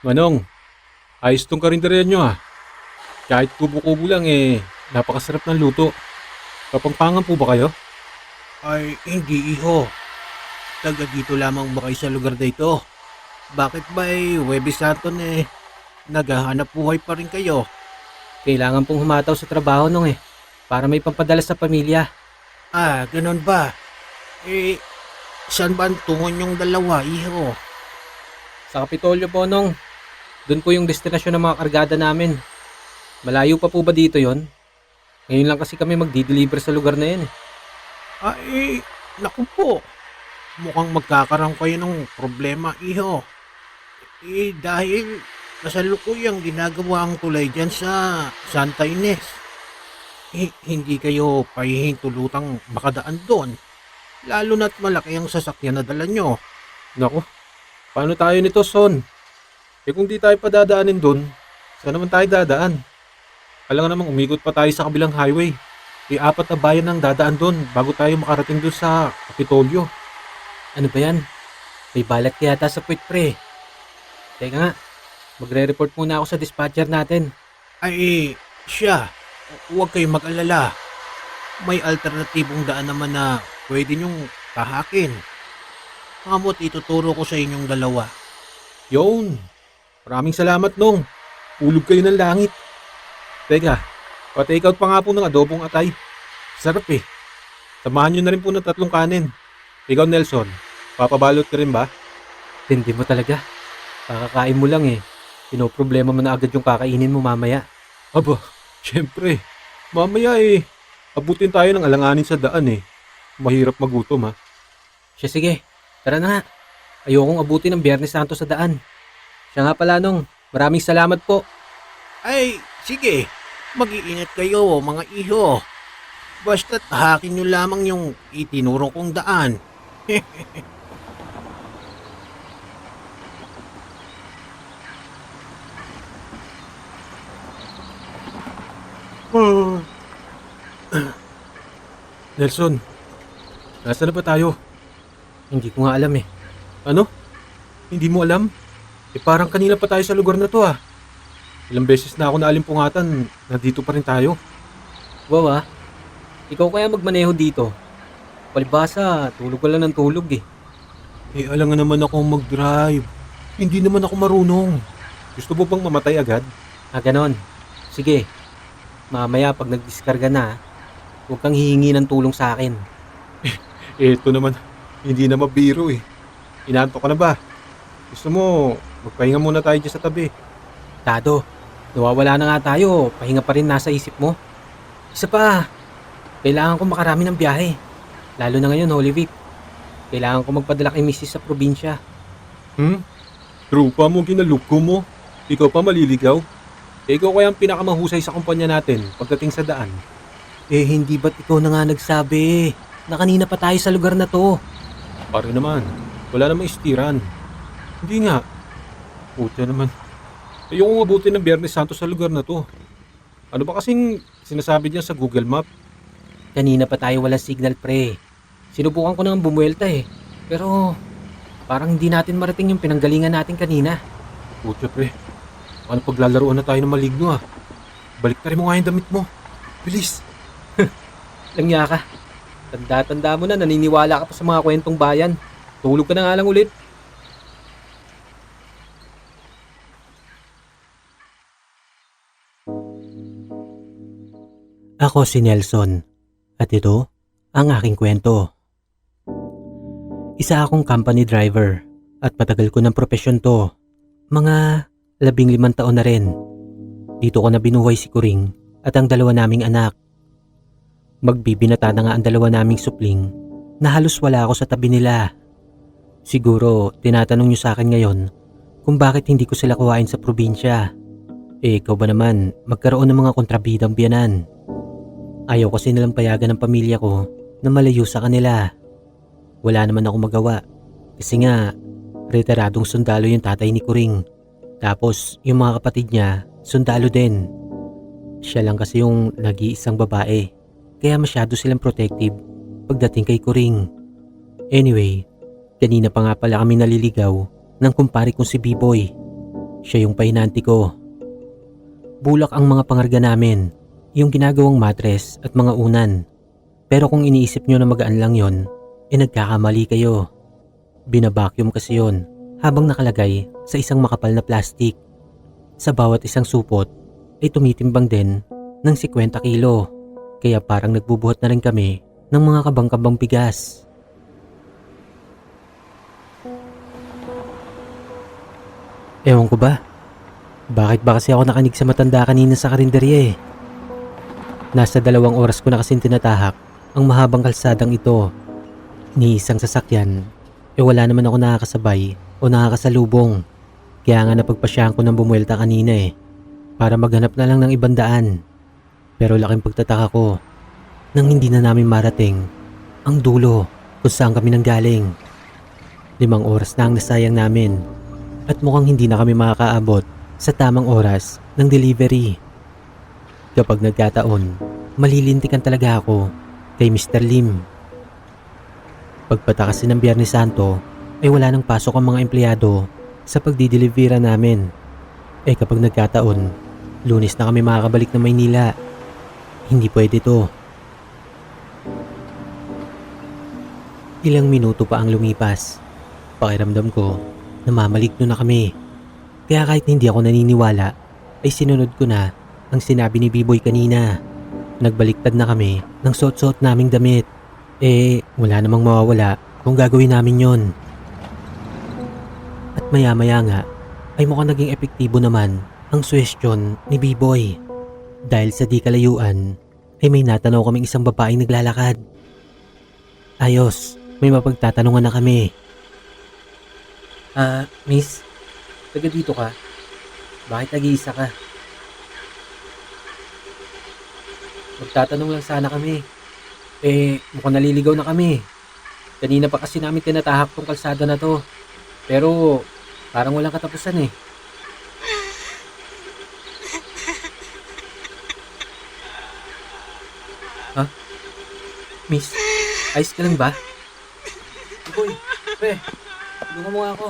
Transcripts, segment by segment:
Manong, ayos tong karinderya nyo ah. Kahit kubo-kubo lang napakasarap ng luto. Kapampangan po ba kayo? Ay, hindi iho. Taga dito lamang ba kayo sa lugar na ito? Bakit ba Webis Santo naghahanap buhay pa rin kayo? Kailangan pong humataw sa trabaho nung para may pampadala sa pamilya. Ah, ganun ba? Eh, saan ba ang tungon yung dalawa, iho? Sa Kapitolyo po nung, doon po yung destinasyon ng mga kargada namin. Malayo pa po ba dito yon? Ngayon lang kasi kami magdi-deliver sa lugar na yan. Ay, naku po. Mukhang magkakaroon kayo ng problema, iho. Dahil kasalukuyang ginagawa ang tulay dyan sa Santa Ines. Hindi kayo pahihintulutang makadaan doon. Lalo na't malaki ang sasakyan na dala nyo. Naku, paano tayo nito, Son? Kung di tayo padadaanin dun, saan naman tayo dadaan? Kailangan namang umikot pa tayo sa kabilang highway. Apat na bayan ang dadaan dun bago tayo makarating dun sa Kapitolyo. Ano ba yan? May balat kaya yata sa puwit pre. Teka nga, magre-report muna ako sa dispatcher natin. Ay, siya, huwag kayong mag-alala. May alternatibong daan naman na pwede nyong tahakin. Ngamot ituturo ko sa inyong dalawa. Yun, maraming salamat nung. Ulog kayo ng langit. Teka, pa-take out pa nga po ng adobong atay. Sarap eh. Samahan nyo na rin po ng 3 kanin. Ikaw Nelson, papabalot ka rin ba? Tindi mo talaga. Kakakain mo lang Pinoproblema mo na agad yung kakainin mo mamaya. Aba, syempre. Mamaya abutin tayo ng alanganin sa daan. Mahirap magutom ha. Siya sige, tara na nga. Ayokong abutin ng Biyernes Santo sa daan. Siya nga pala nung, maraming salamat po. Ay, sige, mag-iingat kayo mga iho. Basta tahakin nyo lamang yung itinuro kong daan. Nelson, nasa na ba tayo? Hindi ko nga alam Ano? Hindi mo alam? Parang kanina pa tayo sa lugar na to ah. Ilang beses na ako naalimpungatan, nandito pa rin tayo. Wow ikaw kaya magmaneho dito. Palibasa, tulog ka lang ng tulog Alangan naman akong mag-drive. Hindi naman ako marunong. Gusto mo bang mamatay agad? Ganon. Sige, mamaya pag nagdiskarga na, huwag kang hihingi ng tulong sa akin. Ito naman, hindi na mabiro Inaantok ka na ba? Gusto mo, magpahinga muna tayo dyan sa tabi. Tado, nawawala na nga tayo, pahinga pa rin nasa isip mo. Isa pa, kailangan ko makarami ng biyahe. Lalo na ngayon, Holy Week. Kailangan ko magpadala kay Mrs. sa probinsya. Trupa mo, ginaloko mo. Ikaw pa maliligaw. Ikaw kaya ang pinakamahusay sa kumpanya natin pagdating sa daan. Hindi ba't ikaw na nga nagsabi na kanina pa tayo sa lugar na to? Pare naman, wala namang istiran. Hindi nga. Puta naman. Ayokong abutin ng Biyernes Santo sa lugar na to. Ano ba kasing sinasabi niya sa Google Map? Kanina pa tayo walang signal pre. Sinubukan ko nang bumuelta Pero parang hindi natin marating yung pinanggalingan natin kanina. Puta pre. Ano paglalaroan na tayo ng maligno ah. Balik na rin mo nga yung damit mo. Bilis. Langya ka. Tanda-tanda mo na naniniwala ka pa sa mga kwentong bayan. Tulog ka na nga lang ulit. Ako si Nelson at ito ang aking kwento. Isa akong company driver at matagal ko ng propesyon to. Mga 15 taon na rin. Dito ko na binuhay si Kuring at ang 2 naming anak. Magbibinata na nga ang 2 naming supling na halos wala ako sa tabi nila. Siguro tinatanong nyo sa akin ngayon kung bakit hindi ko sila kuhain sa probinsya. Ikaw ba naman magkaroon ng mga kontrabidang biyanan? Ayaw kasi nilang payagan ng pamilya ko na malayo sa kanila. Wala naman ako magawa kasi nga retiradong sundalo yung tatay ni Kuring. Tapos yung mga kapatid niya sundalo din. Siya lang kasi yung nag-iisang babae kaya masyado silang protective pagdating kay Kuring. Anyway, kanina pa nga pala kami naliligaw ng kumpare kong si B-Boy. Siya yung pahinanti ko. Bulak ang mga pangarga namin, yung ginagawang matres at mga unan. Pero kung iniisip nyo na magaan lang yon, nagkakamali kayo. Binabacuum kasi yon habang nakalagay sa isang makapal na plastik. Sa bawat isang supot ay tumitimbang din ng 50 kilo. Kaya parang nagbubuhat na rin kami ng mga kabang-kabang bigas. Ewan ko ba? Bakit ba kasi ako nakanig sa matanda kanina sa karinderya eh? Nasa 2 oras ko na kasing tinatahak ang mahabang kalsadang ito. Ni isang sasakyan, wala naman ako nakakasabay o nakakasalubong. Kaya nga napagpasyahan ko ng bumuelta kanina eh, para maghanap na lang ng ibang daan. Pero laking pagtataka ko nang hindi na namin marating ang dulo kung saan kami nanggaling. 5 oras na ang nasayang namin at mukhang hindi na kami makakaabot sa tamang oras ng delivery. Kapag nagkataon, malilintikan talaga ako kay Mr. Lim. Pagpata kasi ng Biyernes Santo ay wala nang pasok ang mga empleyado sa pagdidelivera namin. Kapag nagkataon, Lunes na kami makakabalik ng Maynila. Hindi pwede to. Ilang minuto pa ang lumipas. Pakiramdam ko, namamaligno na kami. Kaya kahit hindi ako naniniwala, ay sinunod ko na ang sinabi ni B-Boy kanina. Nagbaliktad na kami ng suot-suot naming damit. Wala namang mawawala kung gagawin namin yon. At maya-maya nga, ay mukhang naging epektibo naman ang suwestyon ni B-Boy. Dahil sa di kalayuan, ay may natanaw kaming isang babaeng naglalakad. Ayos, may mapagtatanungan na kami. Miss, taga dito ka? Bakit nag-iisa ka? Magtatanong lang sana kami. Mukhang naliligaw na kami. Kanina pa kasi namin tinatahak tong kalsada na to. Pero parang walang katapusan eh. Ha? Miss, ayos ka lang ba? Boy, pre, tulungan mo nga ako.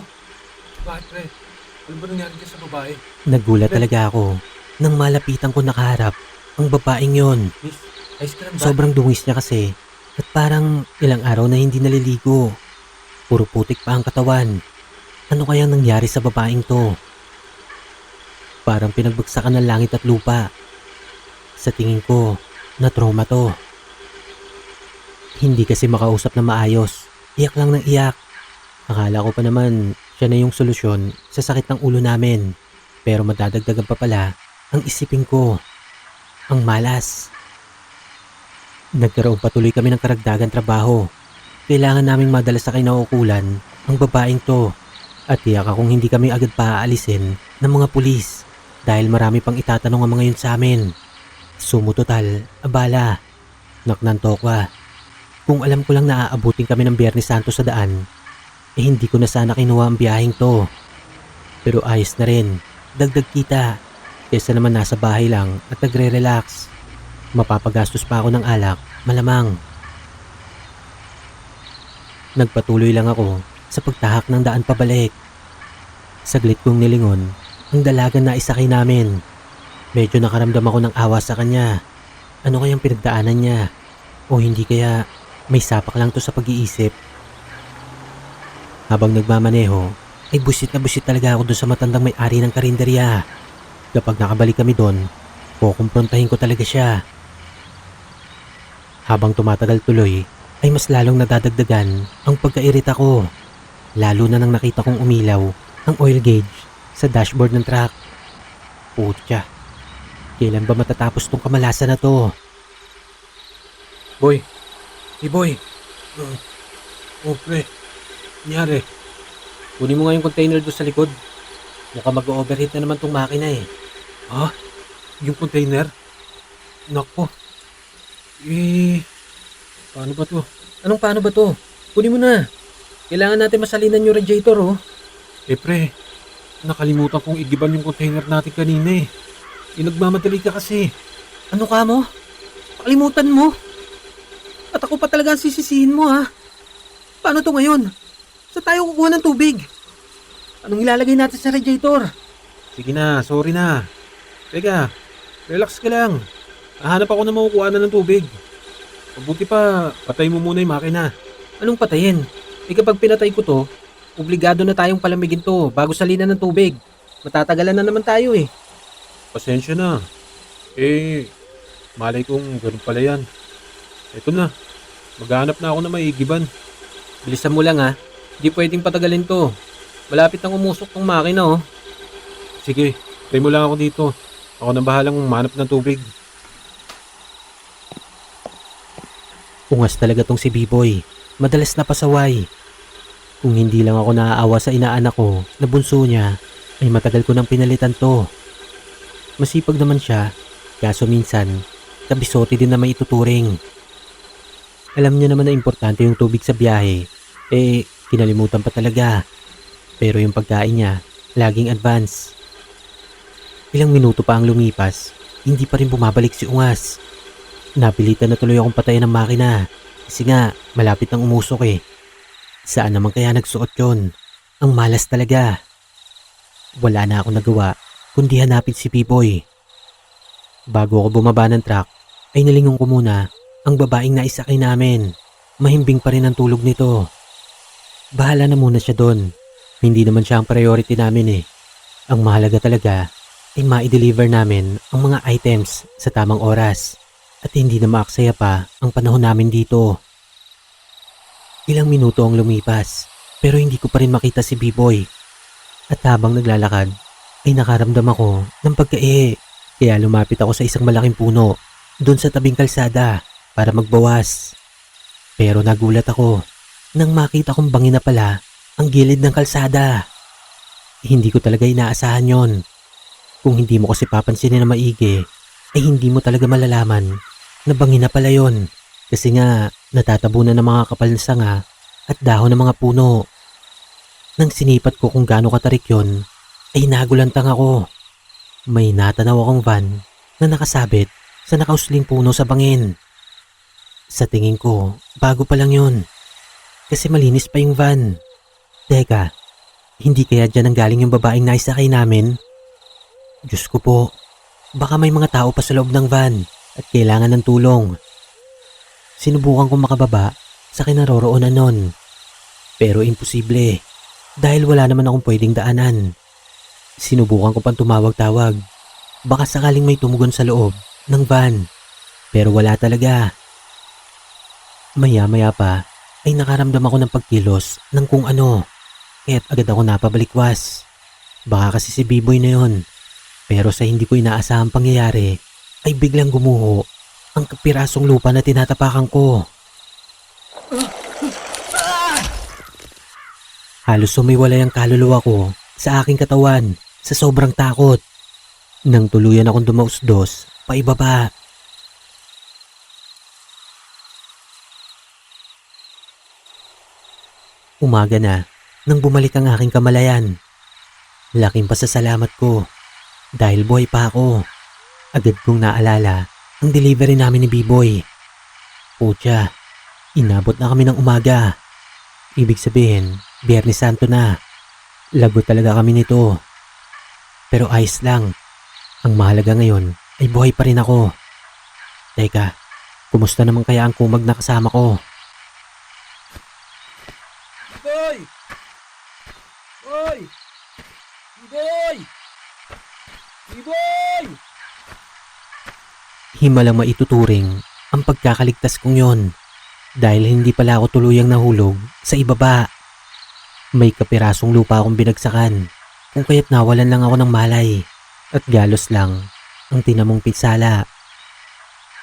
Bakit, pre? Ano ba nangyari ka sa babae? Nagulat talaga ako nang malapitan ko nakaharap ang babaeng yon. Miss, ayos ka lang ba? Sobrang dungis niya kasi at parang ilang araw na hindi naliligo. Puro putik pa ang katawan. Ano kayang nangyari sa babaeng to? Parang pinagbagsakan ng langit at lupa. Sa tingin ko, na-trauma to. Hindi kasi makausap na maayos. Iyak lang ng iyak. Akala ko pa naman siya na yung solusyon sa sakit ng ulo namin. Pero madadagdagan pa pala ang isipin ko. Ang malas. Nagkaroon patuloy kami ng karagdagan trabaho. Kailangan naming madala sa kinaukulan ang babaeng to. At tiyak akong hindi kami agad paaalisin ng mga pulis dahil marami pang itatanong ang mga yun sa amin. Sumutotal, abala, naknantokwa. Kung alam ko lang na aabutin kami ng Biyernes Santo sa daan, hindi ko na sana kinuha ang biyaheng to. Pero ayos na rin, dagdag kita, kesa naman nasa bahay lang at nagre-relax. Mapapagastos pa ako ng alak, malamang. Nagpatuloy lang ako sa pagtahak ng daan pabalik. Saglit kong nilingon ang dalagan na isakay namin. Medyo nakaramdam ako ng awa sa kanya. Ano kayang pinagdaanan niya? O hindi kaya may sapak lang to sa pag-iisip? Habang nagmamaneho, ay busit na busit talaga ako doon sa matandang may-ari ng karinderya. Kapag nakabalik kami doon, kukumprontahin ko talaga siya. Habang tumatagal tuloy, ay mas lalong nadadagdagan ang pagkairita ko. Lalo na nang nakita kong umilaw ang oil gauge sa dashboard ng truck. Putya, kailan ba matatapos tong kamalasan na to? Boy, boy. Pre, nangyari. Kunin mo nga yung container doon sa likod. Mukhang mag-overheat na naman tong makina eh. Ha? Yung container? Nako. Paano ba to? Anong paano ba to? Kunin mo na. Kailangan natin masalinan yung radiator oh. Pre, nakalimutan kong igiban yung container natin kanina eh. Nagmamadali ka kasi. Ano ka mo? Pakalimutan mo. At ako pa talaga ang sisisihin mo ha. Paano to ngayon? Saan tayo kukuha ng tubig? Anong ilalagay natin sa radiator? Sige na, sorry na. Teka, relax ka lang. Hahanap ako na makukuha na ng tubig. Mabuti pa, patay mo muna yung makina. Anong patayin? Kapag pinatay ko to, obligado na tayong palamigin to bago salinan ng tubig. Matatagalan na naman tayo eh. Pasensya na. Malay kong ganun pala yan. Eto na, maghanap na ako na maigiban. Bilisan mo lang ha. Di pwedeng patagalin to. Malapit nang umusok tong makina oh. Sige, try mo lang ako dito. Ako na bahalang manap ng tubig. Ungas talaga tong si B-Boy. Madalas na pasaway. Kung hindi lang ako naaawa sa inaanak ko na bunso niya, ay matagal ko nang pinalitan to. Masipag naman siya, kaso minsan, kabisote din na may ituturing. Alam niya naman na importante yung tubig sa biyahe, kinalimutan pa talaga. Pero yung pagkain niya, laging advance. Ilang minuto pa ang lumipas, hindi pa rin bumabalik si Ungas. Napilitan na tuloy akong patayin ng makina kasi nga malapit nang umusok eh. Saan naman kaya nagsuot yun? Ang malas talaga. Wala na akong nagawa kundi hanapin si B-Boy. Bago ako bumaba ng truck ay nalingon ko muna ang babaeng naisakay namin. Mahimbing pa rin ang tulog nito. Bahala na muna siya doon. Hindi naman siya ang priority namin eh. Ang mahalaga talaga ay ma-deliver namin ang mga items sa tamang oras. At hindi na maaksaya pa ang panahon namin dito. Ilang minuto ang lumipas pero hindi ko pa rin makita si B-Boy. At habang naglalakad ay nakaramdam ako ng pagka-ihi. Kaya lumapit ako sa isang malaking puno doon sa tabing kalsada para magbawas. Pero nagulat ako nang makita kong bangin na pala ang gilid ng kalsada. Hindi ko talaga inaasahan yon. Kung hindi mo kasi papansinin na maigi ay hindi mo talaga malalaman na bangin na pala yon. Kasi nga natatabunan ng mga kapal na sanga at dahon ng mga puno. Nang sinipat ko kung gaano katarik yon, ay nagulantang ako. May natanaw akong van na nakasabit sa nakausling puno sa bangin. Sa tingin ko, bago pa lang yon. Kasi malinis pa yung van. Teka, hindi kaya dyan ang galing yung babaeng naisakay namin? Diyos ko po, baka may mga tao pa sa loob ng van at kailangan ng tulong. Sinubukan kong makababa sa kinaroroonan nun. Pero imposible dahil wala naman akong pwedeng daanan. Sinubukan ko pang tumawag-tawag. Baka sakaling may tumugon sa loob ng van. Pero wala talaga. Maya-maya pa ay nakaramdam ako ng pagkilos ng kung ano. Kaya't agad ako napabalikwas. Baka kasi si B-Boy na yun. Pero sa hindi ko inaasahang pangyayari ay biglang gumuho ang kapirasong lupa na tinatapakan ko. Halos sumiwalay ang kaluluwa ko sa aking katawan sa sobrang takot. Nang tuluyan akong dumausdos paibaba. Umaga na nang bumalik ang aking kamalayan. Laking pasasalamat ko dahil buhay pa ako. Agad kong naalala ang delivery namin ni B-Boy. Putya, inabot na kami ng umaga. Ibig sabihin, Biyernes Santo na. Lagot talaga kami nito. Pero ayos lang. Ang mahalaga ngayon ay buhay pa rin ako. Teka, kumusta naman kaya ang kumag na kasama ko? Boy! Boy! Boy! Boy! Himalang maituturing ang pagkakaligtas kong yon dahil hindi pala ako tuluyang nahulog sa ibaba. May kapirasong lupa akong binagsakan kung kaya't nawalan lang ako ng malay at galos lang ang tinamong pinsala.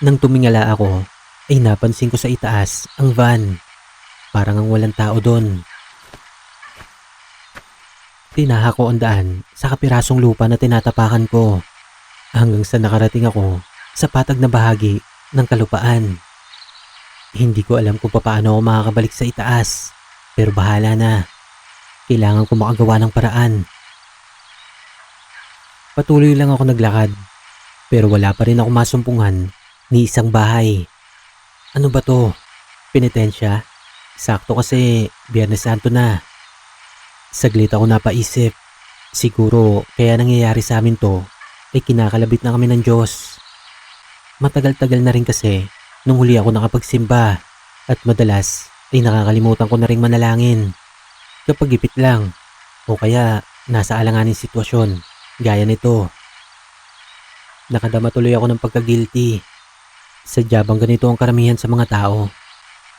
Nang tumingala ako ay napansin ko sa itaas ang van. Parang ang walang tao doon. Tinaha ko ang daan sa kapirasong lupa na tinatapakan ko hanggang sa nakarating ako sa patag na bahagi ng kalupaan. Hindi ko alam kung paano ako makakabalik sa itaas pero bahala na. Kailangan ko makagawa ng paraan. Patuloy lang ako naglakad pero wala pa rin ako masumpungan ni isang bahay. Ano ba to? Penitensya? Sakto kasi Biyernes Santo na. Saglit ako napaisip. Siguro kaya nangyayari sa amin to ay kinakalabit na kami ng Diyos. Matagal-tagal na rin kasi nung huli ako nakapagsimba at madalas ay nakakalimutan ko na rin manalangin. Kapag ipit lang o kaya nasa alanganing sitwasyon gaya nito. Nakadama tuloy ako ng pagka-guilty. Sadya bang ganito ang karamihan sa mga tao?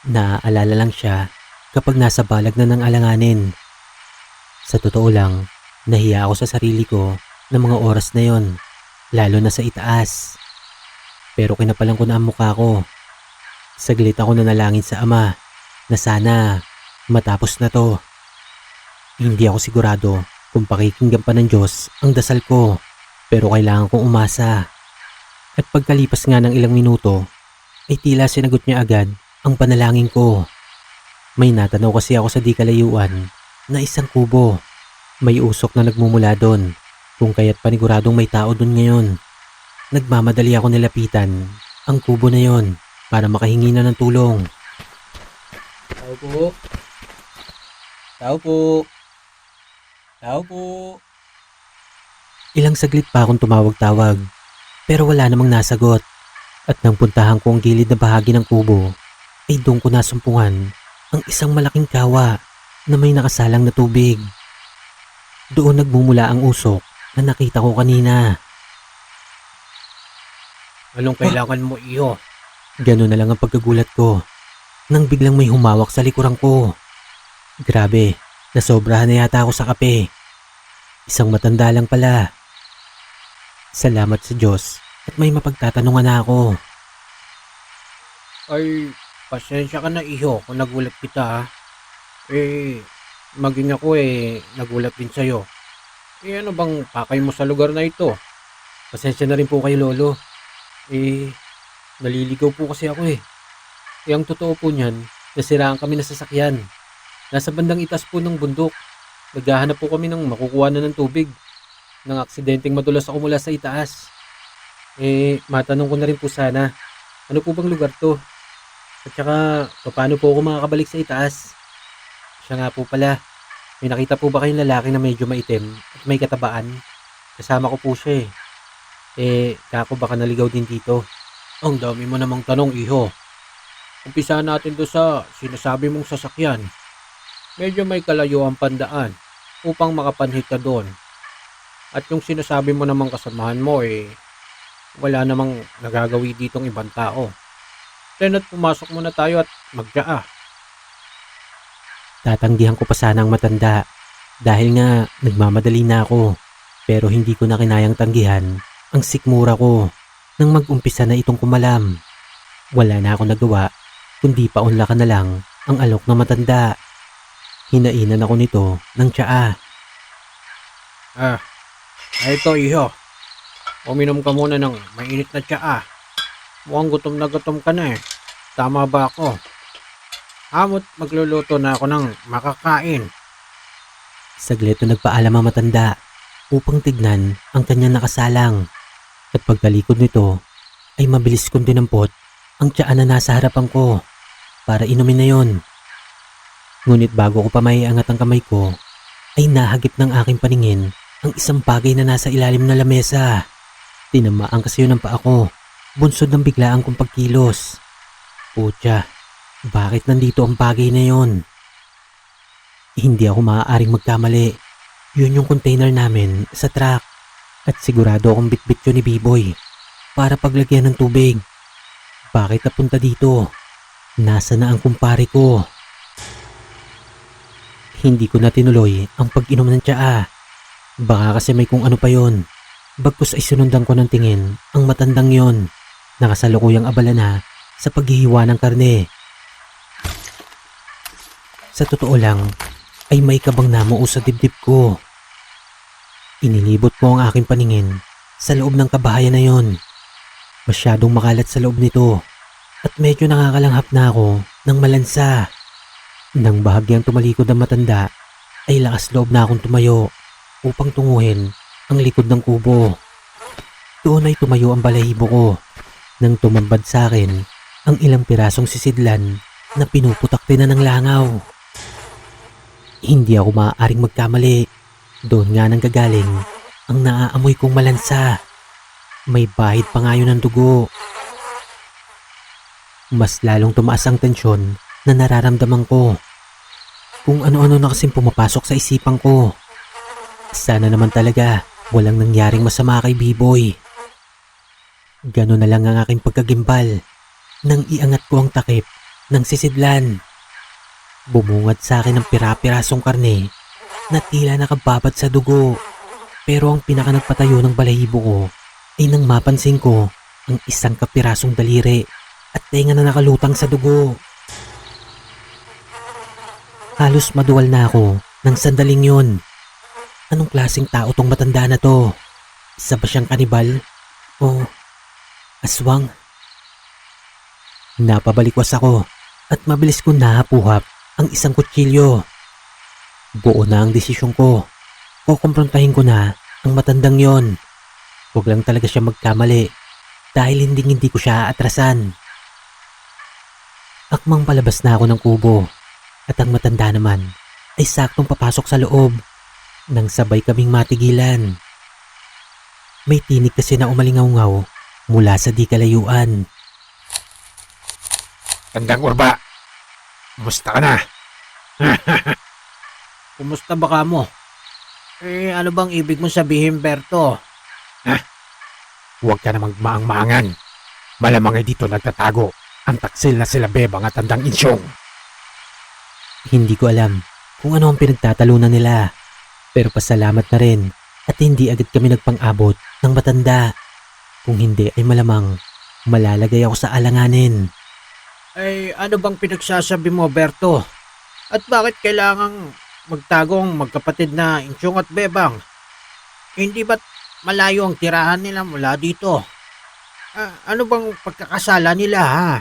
Naaalala lang siya kapag nasa balag na ng alanganin. Sa totoo lang, nahiya ako sa sarili ko ng mga oras na yon, lalo na sa itaas. Pero kinapalan ko na ang mukha ko. Saglit ako nanalangin sa Ama na sana matapos na to. Hindi ako sigurado kung pakikinggan pa ng Diyos ang dasal ko, pero kailangan kong umasa. At pagkalipas nga ng ilang minuto, ay tila sinagot niya agad ang panalangin ko. May natanaw kasi ako sa di kalayuan na isang kubo. May usok na nagmumula doon, kung kaya't paniguradong may tao doon ngayon. Nagmamadali ako nilapitan ang kubo na yon para makahingi na ng tulong. Tao po. Tao po. Tao po. Ilang saglit pa akong tumawag-tawag, pero wala namang nasagot. At nang puntahan ko ang gilid na bahagi ng kubo, ay doon ko nasumpungan ang isang malaking kawa na may nakasalang na tubig. Doon nagmumula ang usok na nakita ko kanina. Anong kailangan mo, iho? Ganun na lang ang pagkagulat ko nang biglang may humawak sa likuran ko. Grabe, nasobrahan na yata ako sa kape. Isang matanda lang pala. Salamat sa Diyos at may mapagtatanungan na ako. Ay, pasensya ka na, iho, kung nagulat kita, ha? Maging ako nagulat din sa'yo. Ano bang pakay mo sa lugar na ito? Pasensya na rin po kayo, Lolo. Naliligaw po kasi ako . Ang totoo po niyan, nasiraan kami na sasakyan. Nasa bandang itaas po ng bundok. Naghahanap po kami ng makukuha na ng tubig. Nang aksidenteng madulas ako mula sa itaas. Matanong ko na rin po sana, ano po bang lugar to? At saka, paano po ako makakabalik sa itaas? Siya nga po pala, may nakita po ba kayong lalaki na medyo maitim at may katabaan? Kasama ko po siya . Kako baka naligaw din dito. Ang dami mo namang tanong, iho. Umpisa natin doon sa sinasabi mong sasakyan. Medyo may kalayo ang pandaan upang makapanhit ka doon. At yung sinasabi mo namang kasamahan mo, wala namang nagagawi ditong ibang tao. Then at pumasok muna tayo at magtyaa. Tatanggihan ko pa sana ang matanda dahil nga nagmamadali na ako, pero hindi ko na kinayang tanggihan ang sikmura ko nang mag-umpisa na itong kumalam. Wala na ako nagawa kundi paunlakan na lang ang alok ng matanda. Hinainan ako nito ng tsaa. Ito, iho. Uminom ka muna ng mainit na tsaa. Mukhang gutom na gutom ka na . Tama ba ako? Amot magluluto na ako ng makakain. Saglit na nagpaalam ang matanda upang tignan ang kanyang nakasalang. At pagkalikod nito ay mabilis kong dinampot ang tsaa na nasa harapan ko para inumin na yon. Ngunit bago ko pa maiangat ang kamay ko ay nahagip ng aking paningin ang isang bagay na nasa ilalim ng lamesa. Tinamaan kasi yun ang paa ko, bunsod ng biglaan kong pagkilos. Putya, bakit nandito ang bagay na yon? Hindi ako maaaring magkamali. Yun yung container namin sa truck. At sigurado akong bitbit yun ni B-Boy para paglagyan ng tubig. Bakit napunta dito? Nasa na ang kumpare ko? Hindi ko na tinuloy ang pag-inom ng tsaa. Baka kasi may kung ano pa yon. Bagkus ay sinundan ko ng tingin ang matandang yon. Nakasalukuyang abala na sa paghihiwa ng karne. Sa totoo lang, ay may kabang namuo sa dibdib ko. Inilibot ko ang aking paningin sa loob ng kabahayan na yon. Masyadong makalat sa loob nito at medyo nakakalanghap na ako ng malansa. Nang bahagyang tumalikod ang matanda, ay lakas loob na akong tumayo upang tunguhin ang likod ng kubo. Doon ay tumayo ang balahibo ko nang tumambad sa akin ang ilang pirasong sisidlan na pinuputak din na ng langaw. Hindi ako maaaring magkamali. Doon nga nang gagaling ang naaamoy kong malansa. May bahid pa nga yun ng dugo. Mas lalong tumaas ang tensyon na nararamdaman ko. Kung ano-ano na kasing pumapasok sa isipan ko. Sana naman talaga walang nangyaring masama kay B-Boy. Gano'n na lang ang aking pagkagimbal nang iangat ko ang takip ng sisidlan. Bumungad sa akin ng pira-pirasong karne na tila nakababad sa dugo. Pero ang pinaka nagpatayo ng balahibo ko ay nang mapansin ko ang isang kapirasong daliri at tenga na nakalutang sa dugo. Halos maduwal na ako ng sandaling yon. Anong klaseng tao tong matanda na to? Isa ba siyang kanibal? O aswang? Napabalikwas ako at mabilis kong nahapuhap ang isang kutsilyo. Buo na ang desisyon ko. Kukumprontahin ko na ang matandang yon. Huwag lang talaga siya magkamali dahil hindi ko siya aatrasan. Akmang palabas na ako ng kubo at ang matanda naman ay saktong papasok sa loob nang sabay kaming matigilan. May tinig kasi na umalingaw-ngaw mula sa di kalayuan. Tandang Urba, kumusta ka na? Kumusta ba ka mo? Ano bang ibig mong sabihin, Berto? Huwag ka na magmaang-maangan. Malamang ay dito nagtatago ang taksil na sila Bebang at Tandang Insyong. Hindi ko alam kung ano ang pinagtatalunan nila. Pero pasalamat na rin at hindi agad kami nagpang-abot ng matanda. Kung hindi ay malamang malalagay ako sa alanganin. Ano bang pinagsasabi mo, Berto? At bakit kailangang magtagong magkapatid na Insyong at Bebang? Hindi ba't malayo ang tirahan nila mula dito? Ano bang pagkakasala nila, ha?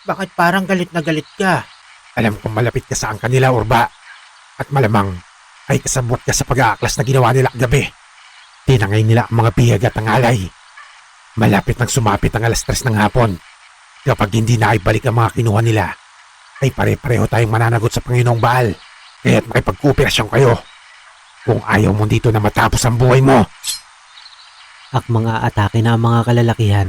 Bakit parang galit na galit ka? Alam kong malapit ka sa ang kanila, Urba. At malamang ay kasabot ka sa pag-aaklas na ginawa nila gabi. Tinangay nila ang mga bihag at ang alay. Malapit nang sumapit ang 3:00 ng hapon. Kapag hindi na ibalik ang mga kinuha nila, ay pare-pareho tayong mananagot sa Panginoong Baal. Kaya't makipag-kooperasyon kayo. Kung ayaw mo dito na matapos ang buhay mo. Akmang aatake na ang mga kalalakihan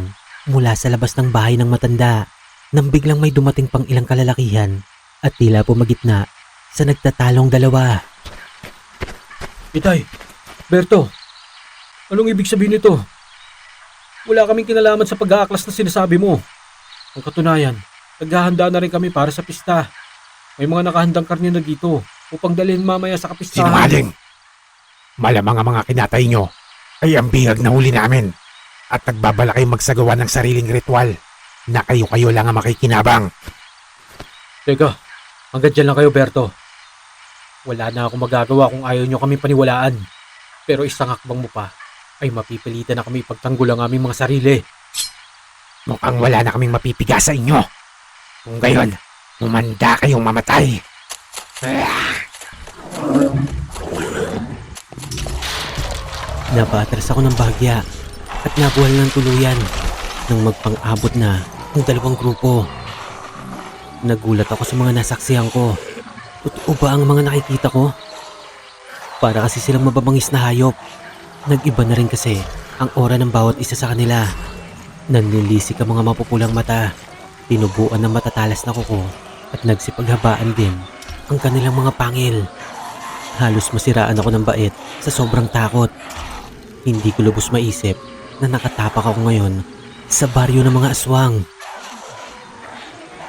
mula sa labas ng bahay ng matanda nang biglang may dumating pang ilang kalalakihan at tila pumagitna sa nagtatalong dalawa. Itay, Berto, anong ibig sabihin nito? Wala kaming kinalaman sa pag-aaklas na sinasabi mo. Ang katunayan, naghahanda na rin kami para sa pista. May mga nakahandang karne na dito upang dalhin mamaya sa kapistahan. Sinungaling! Malamang ang mga kinatay nyo ay ang bihag na huli namin at nagbabala kayong magsagawa ng sariling ritual na kayo-kayo lang ang makikinabang. Teka, hanggang dyan lang kayo, Berto. Wala na akong magagawa kung ayaw nyo kami paniwalaan. Pero isang hakbang mo pa ay mapipilitan na kami ipagtanggol ang aming mga sarili. Mukhang wala na kaming mapipiga sa inyo. Kung gayon, umanda kayong mamatay. Napaatras ako ng bahagya at nabuhal ng tuluyan nang magpang-abot na ang dalawang grupo. Nagulat ako sa mga nasaksihan ko. Totoo ba ang mga nakikita ko? Para kasi silang mababangis na hayop. Nag-iba na rin kasi ang aura ng bawat isa sa kanila. Nanlilisik ang mga mapupulang mata, tinubuan ng matatalas na kuko at nagsipaghabaan din ang kanilang mga pangil. Halos masiraan ako ng bait sa sobrang takot. Hindi ko lubos maisip na nakatapak ako ngayon sa baryo ng mga aswang.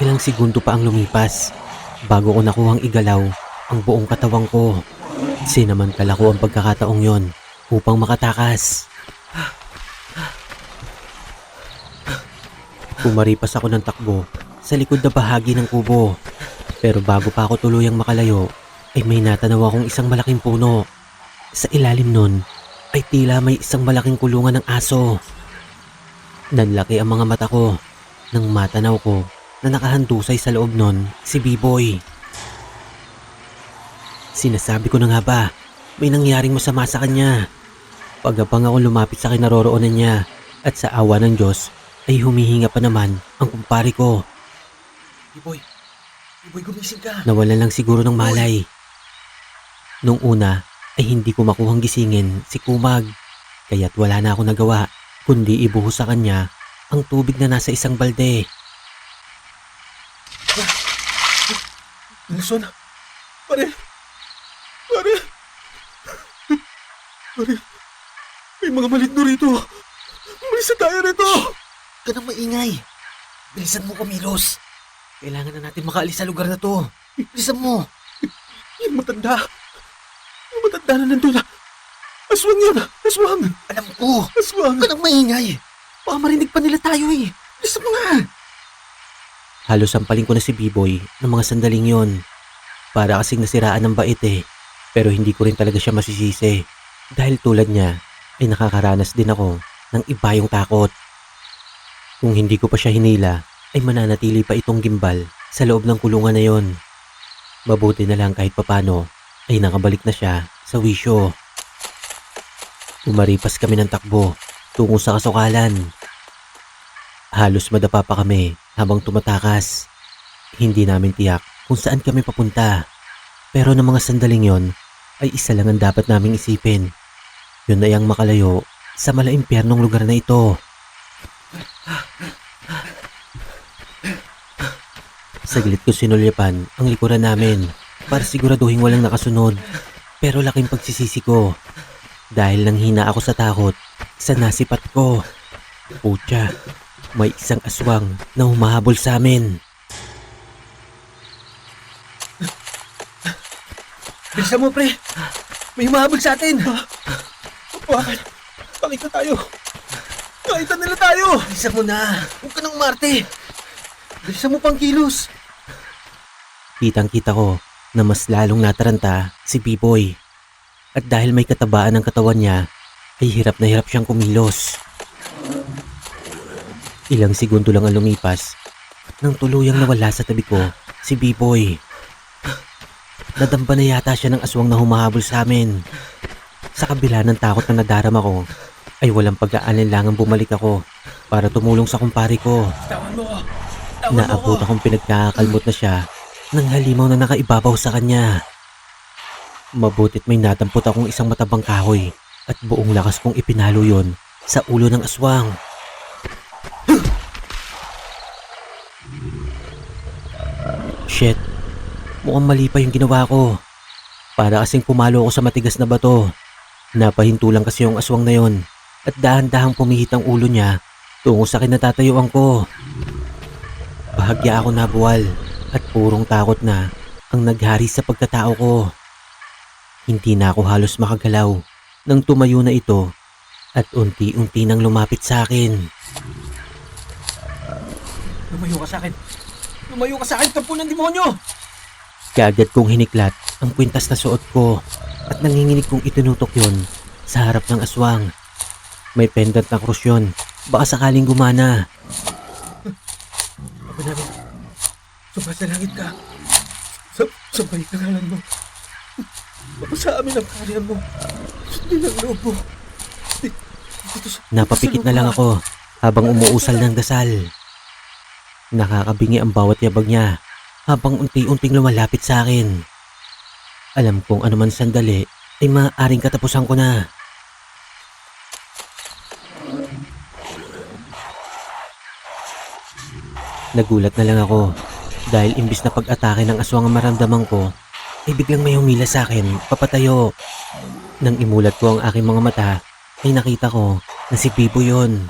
Ilang segundo pa ang lumipas bago ko nakuhang igalaw ang buong katawang ko. Sinamantala ko ang pagkakataong yon upang makatakas. Pumaripas ako ng takbo sa likod na bahagi ng kubo. Pero bago pa ako tuluyang makalayo, ay may natanaw akong isang malaking puno. Sa ilalim nun, ay tila may isang malaking kulungan ng aso. Nanlaki ang mga mata ko nang matanaw ko na nakahandusay sa loob nun si B-Boy. Sinasabi ko na nga ba, may nangyaring masama sa kanya. Pagabang ako lumapit sa kinaroroonan niya at sa awa ng Diyos, ay humihinga pa naman ang kumpari ko. B-Boy, gumising ka. Nawalan lang siguro ng malay. Nung una ay hindi ko makuhang gisingin si Kumag. Kaya't wala na ako nagawa kundi ibuhos sa kanya ang tubig na nasa isang balde. Nelson, pare, pare, pare, may mga maligno rito. Umalis na tayo rito. Ka nang maingay. Bilisan mo, Kumilos. Kailangan na natin makaalis sa lugar na to. Bilisan mo. Yung matanda na nandun. Aswang yun, aswang, Alam ko. aswang. Ka nang maingay. Baka marinig pa nila tayo eh. Bilisan mo nga. Halos sampaling ko na si B-Boy ng mga sandaling yon. Para kasing nasiraan ng bait eh. Pero hindi ko rin talaga siya masisisi. Dahil tulad niya ay nakakaranas din ako ng iba yung takot. Kung hindi ko pa siya hinila ay mananatili pa itong gimbal sa loob ng kulungan na yon. Mabuti na lang kahit papano ay nakabalik na siya sa wisyo. Umaripas kami ng takbo tungo sa kasukalan. Halos madapa pa kami habang tumatakas. Hindi namin tiyak kung saan kami papunta. Pero ng mga sandaling yon ay isa lang ang dapat naming isipin. Yun ay ang makalayo sa malaimpyernong lugar na ito. Saglit ko sinulyapan ang likuran namin para siguraduhin walang nakasunod. Pero laking pagsisisi ko dahil nanghina ako sa takot sa nasipat ko. Putya, may isang aswang na humahabol sa amin. Bilisan mo, pre. May humahabol sa atin. Bakit? Bakit na tayo? Nakita nila tayo. Bilisan mo na. Huwag ka nang marte. Bilisan mo pang kilos. Kitang-kita ko na mas lalong nataranta si B-Boy. At dahil may katabaan ng katawan niya, ay hirap na hirap siyang kumilos. Ilang segundo lang ang lumipas nang tuluyang nawala sa tabi ko si B-Boy. Nadamba na yata siya ng aswang na humahabol sa amin. Sa kabila ng takot na nadarama ko, ay walang pag-aalinlangang bumalik ako para tumulong sa kumpare ko. Tawan mo. Naabot akong pinagkakakalmot na siya nang halimaw na nakaibabaw sa kanya. Mabutit may nadampot akong isang matabang kahoy at buong lakas kong ipinalo yon sa ulo ng aswang. Shit, mukhang mali pa yung ginawa ko. Para kasing pumalo ako sa matigas na bato. Napahinto lang kasi yung aswang na yon at dahan-dahang pumihit ang ulo niya tungo sa kinatatayuan ko. Bahagya ako nabuwal at purong takot na ang naghari sa pagkatao ko. Hindi na ako halos makagalaw nang tumayo na ito at unti-unti nang lumapit sa akin. Lumayo ka sa akin. Lumayo ka sa akin, tampo ng demonyo. Kaagad kong hiniklat ang kwintas na suot ko at nanginginig kong itinutok yon sa harap ng aswang. May pendant na krus yun. Baka sakaling gumana. Ama namin, sa langit ka. Sa may kanalan mo. Sa amin ang kariyan mo. Sundin ang loob mo. Napapikit na lang ako habang umuusal ng dasal. Nakakabingi ang bawat yabag niya habang unti-unting lumalapit sa akin. Alam kong anuman sandali ay maaaring katapusan ko na. Nagulat na lang ako dahil imbis na pag-atake ng aswang ang maramdaman ko, ay biglang may humila sa akin, papatayo. Nang imulat ko ang aking mga mata, ay nakita ko na si Bibo yon.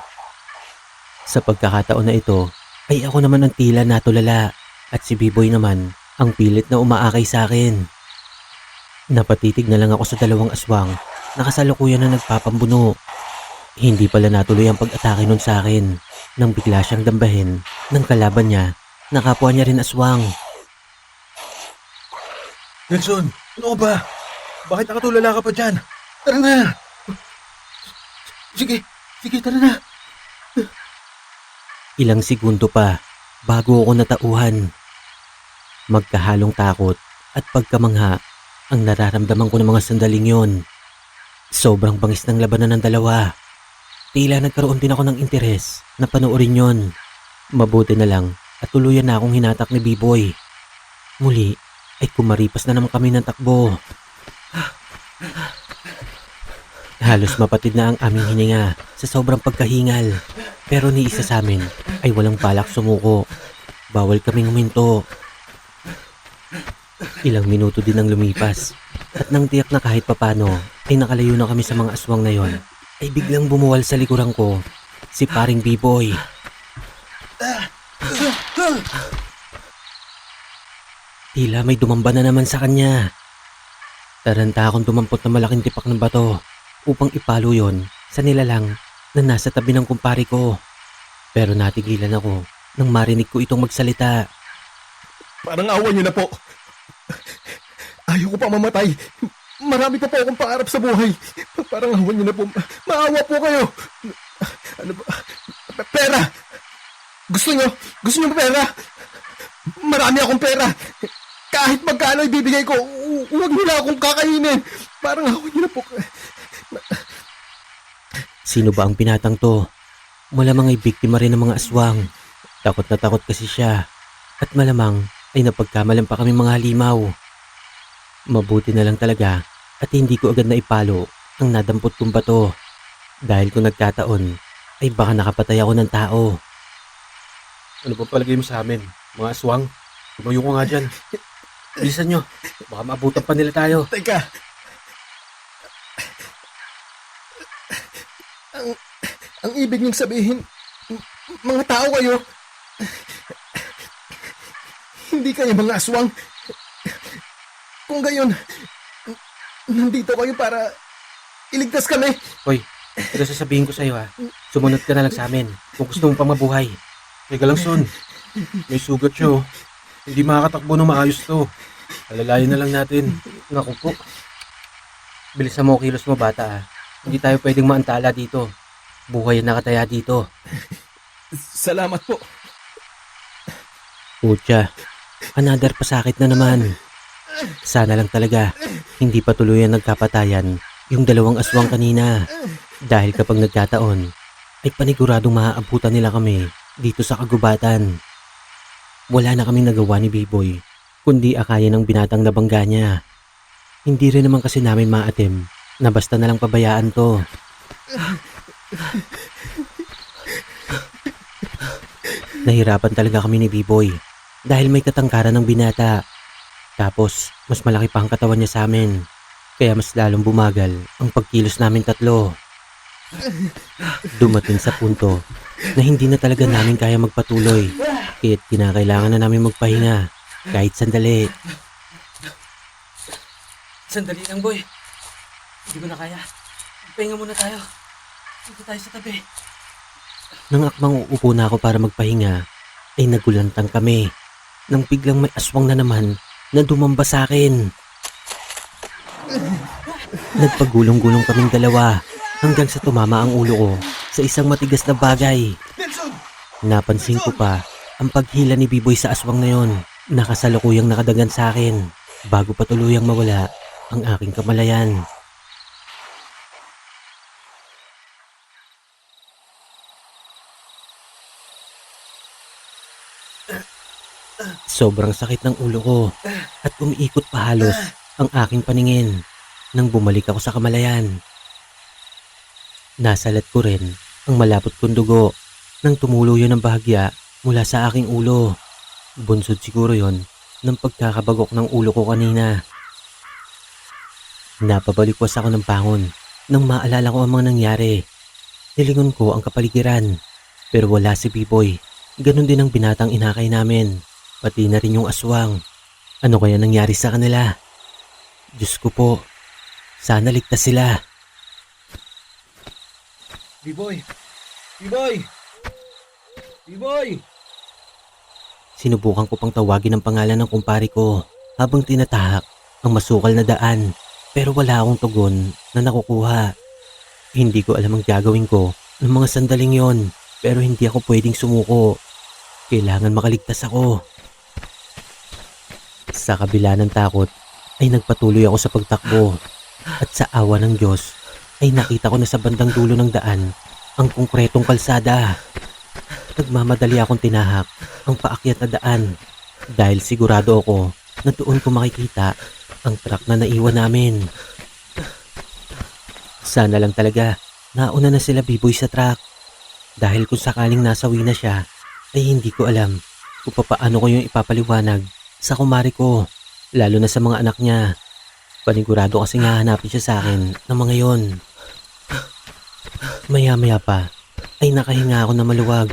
Sa pagkakataon na ito, ay ako naman ang tila natulala at si Biboy naman ang pilit na umaakay sa akin. Napatitig na lang ako sa dalawang aswang na kasalukuyan na nagpapambuno. Hindi pala natuloy ang pag-atake nun sa akin nang bigla siyang dambahin ng kalaban niya na kapwa niya rin aswang. Nelson, ano ka ba? Bakit nakatulala ka pa dyan? Tara na! Sige, tara na. Ilang segundo pa bago ako natauhan. Magkahalong takot at pagkamangha ang nararamdaman ko ng mga sandaling yon. Sobrang bangis ng labanan ng dalawa. Tila nagkaroon din ako ng interes na panoorin yon. Mabuti na lang at tuluyan na akong hinatak ni B-Boy. Muli ay kumaripas na naman kami ng takbo. Halos mapatid na ang aming hininga sa sobrang pagkahingal. Pero ni isa sa amin ay walang balak sumuko. Bawal kaming huminto. Ilang minuto din ang lumipas. At nang tiyak na kahit papano ay nakalayo na kami sa mga aswang na yon, ay biglang bumuwal sa likuran ko si paring B-boy. Tila may dumamba na naman sa kanya. Taranta akong dumampot na malaking tipak ng bato upang ipalo yon sa nilalang na nasa tabi ng kumpari ko. Pero natigilan ako nang marinig ko itong magsalita. Parang awan niyo na po. Ayaw ko pa mamatay. Marami pa po akong pangarap sa buhay. Parang awan niyo na po. Maawa po kayo. Ano ba? Pera! Gusto niyo pera? Marami akong pera. Kahit magkano ibibigay ko, huwag niyo na akong kakainin. Parang awan niyo na po. Sino ba ang binatang to? Malamang ay biktima rin ng mga aswang. Takot na takot kasi siya. At malamang ay napagkamalan pa kami mga halimaw. Mabuti na lang talaga at hindi ko agad na ipalo ang nadampot kong bato. Dahil kung nagkataon ay baka nakapatay ako ng tao. Ano ba palagay mo sa amin? Mga aswang? Tumayo ko nga dyan. Bilisan nyo. Baka maabutan pa nila tayo. Teka. Ang ibig niyong sabihin, mga tao kayo. Hindi kayo mga aswang. Kung gayon, nandito kayo para iligtas kami. Hoy, pero sasabihin ko sa'yo ha, sumunod ka na lang sa amin kung gusto mong pang mabuhay. Teka lang, Son. May sugat siya, oh. Hindi makakatakbo ng maayos to. Alalayan na lang natin. Naku po. Bilisan mo kilos mo bata ha. Hindi tayo pwedeng maantala dito. Buhay ang nakataya dito. Salamat po. Putya, another pasakit na naman. Sana lang talaga hindi pa tuluyan nagkapatayan yung dalawang aswang kanina. Dahil kapag nagkataon ay paniguradong maaabutan nila kami dito sa kagubatan. Wala na kaming nagawa ni B-boy kundi akayin ng binatang nabangga niya. Hindi rin naman kasi namin maatim na basta na lang pabayaan to. Nahirapan talaga kami ni B-boy dahil may katangkaran ng binata. Tapos mas malaki pa ang katawan niya sa amin. Kaya mas lalong bumagal ang pagkilos namin tatlo. Dumating sa punto na hindi na talaga namin kaya magpatuloy. Kaya't kinakailangan na namin magpahinga kahit sandali. Sandali lang, boy. Hindi ko na kaya. Pahinga muna tayo. Dito tayo sa tabi. Nang akmang uupo na ako para magpahinga, ay nagulantang kami. Nang biglang may aswang na naman na dumamba sa akin. Nagpagulong-gulong kaming dalawa hanggang sa tumama ang ulo ko sa isang matigas na bagay. Napansin ko pa ang paghila ni B-boy sa aswang na yon. Nakasalukuyang nakadagan sa akin bago pa tuluyang mawala ang aking kamalayan. Sobrang sakit ng ulo ko at umiikot pa halos ang aking paningin nang bumalik ako sa kamalayan. Nasalat ko rin ang malapot kong dugo nang tumulo yun ng bahagya mula sa aking ulo. Bunsod siguro yon ng pagkakabagok ng ulo ko kanina. Napabalikwas ako ng bangon nang maalala ko ang mga nangyari. Nilingon ko ang kapaligiran pero wala si B-boy. Ganon din ang binatang inakay namin. Pati na rin yung aswang. Ano kaya nangyari sa kanila? Diyos ko po, sana ligtas sila. B-boy! B-boy! B-boy! Sinubukan ko pang tawagin ang pangalan ng kumpari ko habang tinatahak ang masukal na daan pero wala akong tugon na nakukuha. Hindi ko alam ang gagawin ko ng mga sandaling yon pero hindi ako pwedeng sumuko. Kailangan makaligtas ako. Sa kabila ng takot ay nagpatuloy ako sa pagtakbo at sa awa ng Diyos ay nakita ko na sa bandang dulo ng daan ang konkretong kalsada. Nagmamadali akong tinahak ang paakyat na daan dahil sigurado ako na doon ko makikita ang truck na naiwan namin. Sana lang talaga nauna na sila B-boy sa truck. Dahil kung sakaling nasawi na siya, ay hindi ko alam kung paano ko yung ipapaliwanag sa kumari ko, lalo na sa mga anak niya. Panigurado kasi nga hanapin siya sa akin ng mga yon. Maya-maya pa ay nakahinga ako na maluwag.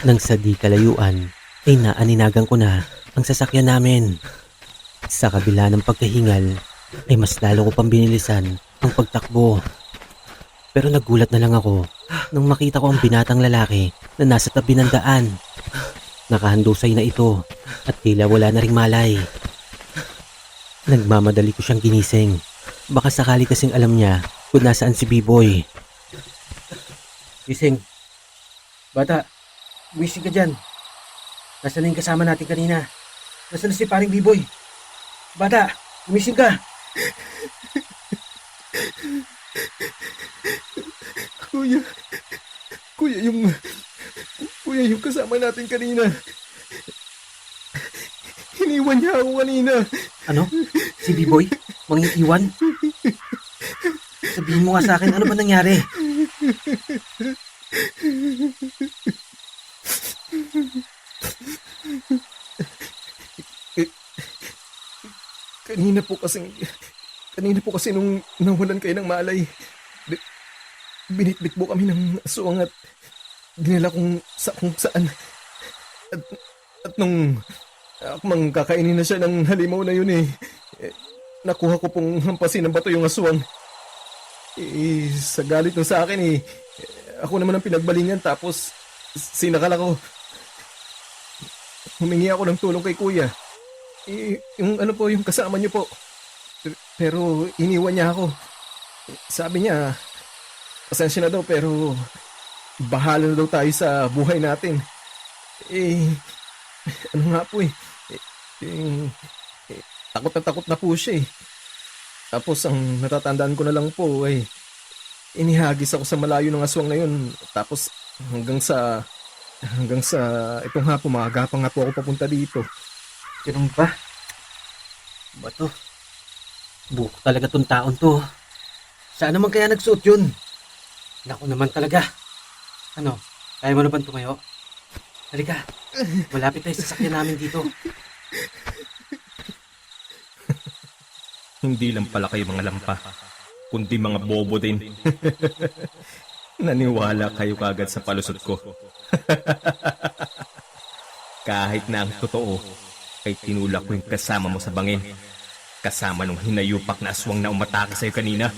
Nang sa di kalayuan ay naaninagan ko na ang sasakyan namin. Sa kabila ng pagkahingal ay mas lalo ko pang binilisan ang pagtakbo. Pero nagulat na lang ako nang makita ko ang binatang lalaki na nasa tabi ng daan. Nakahandusay na ito at tila wala na ring malay. Nagmamadali ko siyang ginising. Baka sakali kasing alam niya kung nasaan si B-boy. Gising. Bata, wising ka dyan. Nasaan na yung kasama natin kanina? Nasaan na si paring B-boy? Bata, gumising ka. Kuya, kuya yung kasama natin kanina. Iniwan niya ako kanina. Ano? Si B-boy? Mangiiwan? Sabihin mo nga sa akin, ano ba nangyari? Kanina po kasi nung nawalan kayo ng malay, binitbit po kami ng aswang at dinala kung saan. At nung akmang kakainin na siya ng halimaw na yun nakuha ko pong hampasin ng bato yung aswang. Sa galit nung sa akin ako naman ang pinagbalingan tapos sinakal ako. Humingi ako ng tulong kay kuya. Yung ano po, yung kasama niyo po. Pero iniwan niya ako. Sabi niya, pasensya na daw pero bahala na daw tayo sa buhay natin. Ano nga po takot na po siya. Tapos ang natatandaan ko na lang po inihagis ako sa malayo ng aswang na yun. Tapos hanggang sa itong hapon, maaga pa nga po ako papunta dito. Ganun ba? Ba to? Buko talaga tong taon to. Saan naman kaya nagsuot yun? Naku naman talaga. Ano? Kaya mo na bang tumayo? Halika. Malapit tayo sa sasakyan namin dito. Hindi lang pala kayo mga lampa, kundi mga bobo din. Naniwala kayo kagad sa palusot ko. Kahit na ang totoo, ay tinulak ko yung kasama mo sa bangin. Kasama nung hinayupak na aswang na umatake sa'yo kanina.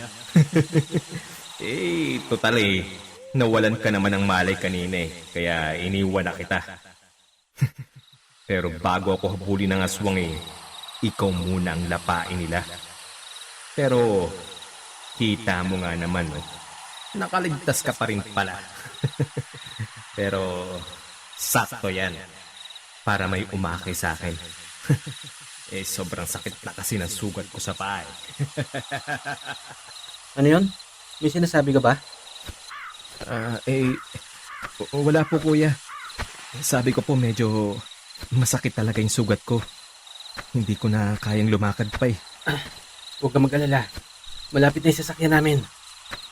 Total nawalan ka naman ng malay kanina kaya iniwan na kita. Pero bago ako habulin ng aswang ikaw muna ang lapain nila. Pero kita mo nga naman nakaligtas ka pa rin pala. Pero sakto yan para may umakay sa akin. Sobrang sakit na kasi ng sugat ko sa paa. Ano yun? May sinasabi ka ba? Wala po kuya. Sabi ko po medyo masakit talaga yung sugat ko. Hindi ko na kayang lumakad pa Huwag ka mag-alala. Malapit na yung sasakyan namin.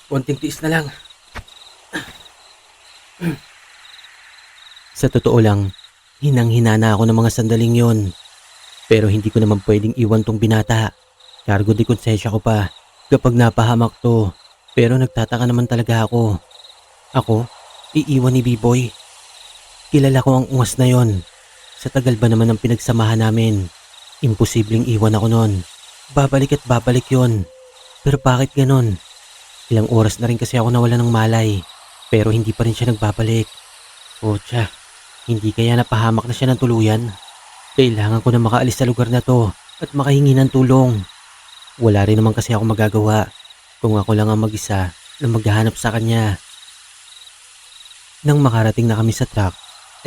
Konting tiis na lang. Sa totoo lang, hinang-hina na ako ng mga sandaling yon. Pero hindi ko naman pwedeng iwan tong binata. Cargo de konsensya ko pa kapag napahamak to. Pero nagtataka naman talaga ako. Ako, iiwan ni B-boy. Kilala ko ang ungas na yon. Sa tagal ba naman ng pinagsamahan namin, imposibleng iwan ako nun. Babalik at babalik yon. Pero bakit ganon? Ilang oras na rin kasi ako nawala ng malay. Pero hindi pa rin siya nagbabalik. Otsa, hindi kaya napahamak na siya ng tuluyan? Kailangan ko na makaalis sa lugar na to at makahingi ng tulong. Wala rin naman kasi ako magagawa kung ako lang ang mag-isa na maghahanap sa kanya. Nang makarating na kami sa truck,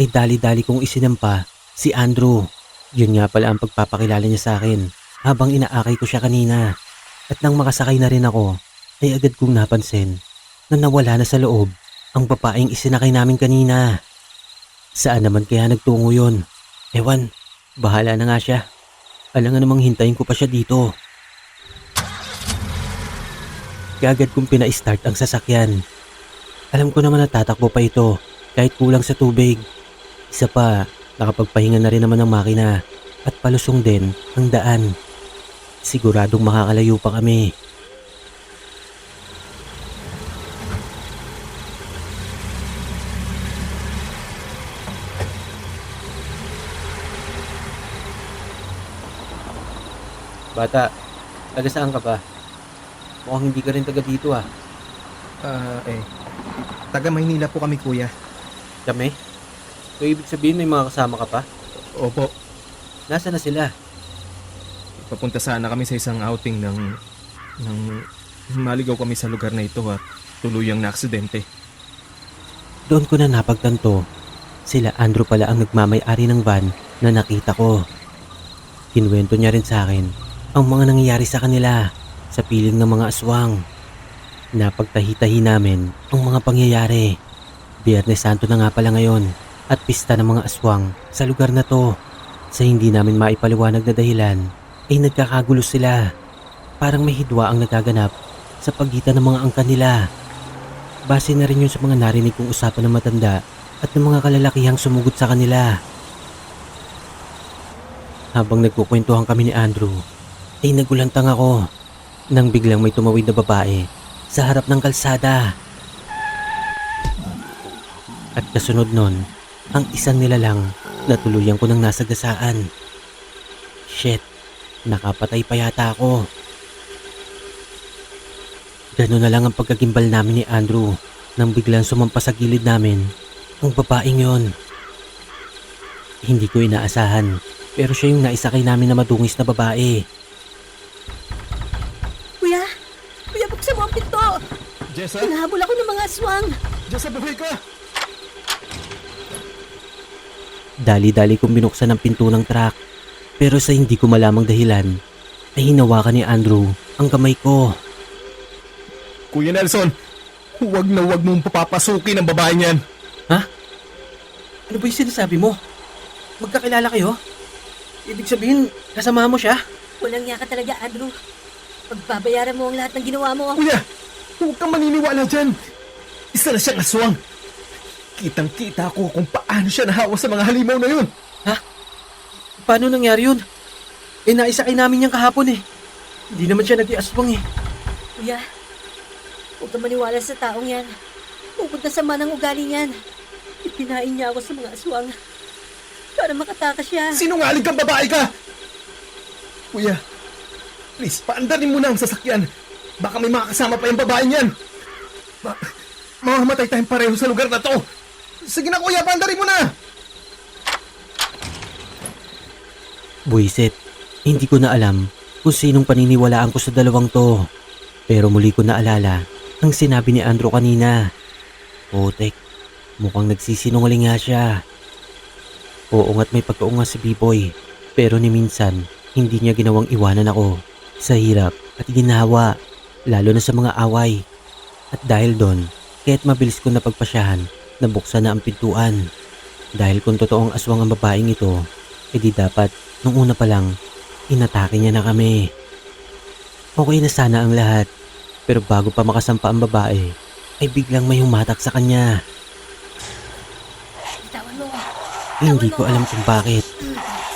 ay dali-dali kong isinampa si Andrew. Yun nga pala ang pagpapakilala niya sa akin habang inaakay ko siya kanina. At nang makasakay na rin ako, ay agad kong napansin na nawala na sa loob ang babaeng isinakay namin kanina. Saan naman kaya nagtungo yun? Ewan, bahala na nga siya. Alangan namang hintayin ko pa siya dito. Kaagad kong pina-start ang sasakyan. Alam ko naman na tatakbo pa ito kahit kulang sa tubig. Isa pa, nakapagpahinga na rin naman ang makina at palusong din ang daan. Siguradong makakalayo pa kami. Bata, taga saan ka ba? Mukhang hindi ka rin taga dito ah. Taga Maynila po kami, kuya. Kami? So ibig sabihin may mga kasama ka pa? Opo. Nasaan na sila? Papunta sana kami sa isang outing ng maligaw kami sa lugar na ito at tuluyang na aksidente. Doon ko na napagtanto, sila Andrew pala ang nagmamay-ari ng van na nakita ko. Kinuwento niya rin sa akin ang mga nangyayari sa kanila sa piling ng mga aswang. Napagtahi-tahi namin ang mga pangyayari. Biyernes Santo na nga pala ngayon at pista ng mga aswang sa lugar na to. Sa hindi namin maipaliwanag na dahilan ay nagkakagulo sila. Parang may hidwa ang nagaganap sa pagitan ng mga angkan nila. Base na rin yun sa mga narinig kong usapan ng matanda at ng mga kalalakihang sumugod sa kanila. Habang nagkukwentuhan kami ni Andrew, ay nagulantang ako nang biglang may tumawid na babae sa harap ng kalsada. At kasunod nun, ang isang nilalang na tuluyan ko nang nasagasaan. Shit, nakapatay pa yata ako. Gano'n na lang ang pagkagimbal namin ni Andrew nang biglang sumampa sa gilid namin ang babaeng yon. Hindi ko inaasahan pero siya yung naisakay namin na madungis na babae. Kuya! Kuya, buksan mo ang pinto! Jessa? Hinahabol ako ng mga aswang! Jessa, buhay ka! Dali-dali kong binuksan ang pinto ng truck pero sa hindi ko malamang dahilan ay hinawakan ni Andrew ang kamay ko. Kuya Nelson, huwag na huwag mong papapasukin ang babae niyan. Ano ba yung sinasabi mo? Magkakilala kayo? Ibig sabihin, kasama mo siya? Walang niya ka talaga, Andrew. Pagbabayaran mo ang lahat ng ginawa mo. Kuya, huwag kang maniniwala dyan. Isa na siyang aswang. Kitang-kita ko kung paano siya nahawa sa mga halimaw na yun. Paano nangyari yun? Eh, naisakay namin yan kahapon eh. Hindi naman siya nag-iaswang eh. Kuya, huwag kang maniwala sa taong yan. Pupunta sa manang ugali niyan. Ipinain niya ako sa mga aswang. Para makatakas siya. Sinungaling kang babae ka! Kuya, please, paandarin mo na ang sasakyan. Baka may makakasama pa yung babae niyan. Mamamatay tayong pareho sa lugar na to. Sige na kuya, paandarin mo na! Buisit, hindi ko na alam kung sinong paniniwalaan ko sa dalawang to. Pero muli ko naalala ang sinabi ni Andrew kanina. Putek, mukhang nagsisinungaling nga siya. Oo nga't may pagkaunga si B-Boy. Pero ni minsan, hindi niya ginawang iwanan ako sa hirap at ginawa, lalo na sa mga away. At dahil doon, kaya't mabilis ko napagpasyahan na buksan na ang pintuan. Dahil kung totoong aswang ang babaeng ito, edi dapat nung una pa lang, inatake niya na kami. Okay na sana ang lahat, pero bago pa makasampa ang babae, ay biglang may humatak sa kanya. Bitawan mo. Hindi ko alam kung bakit,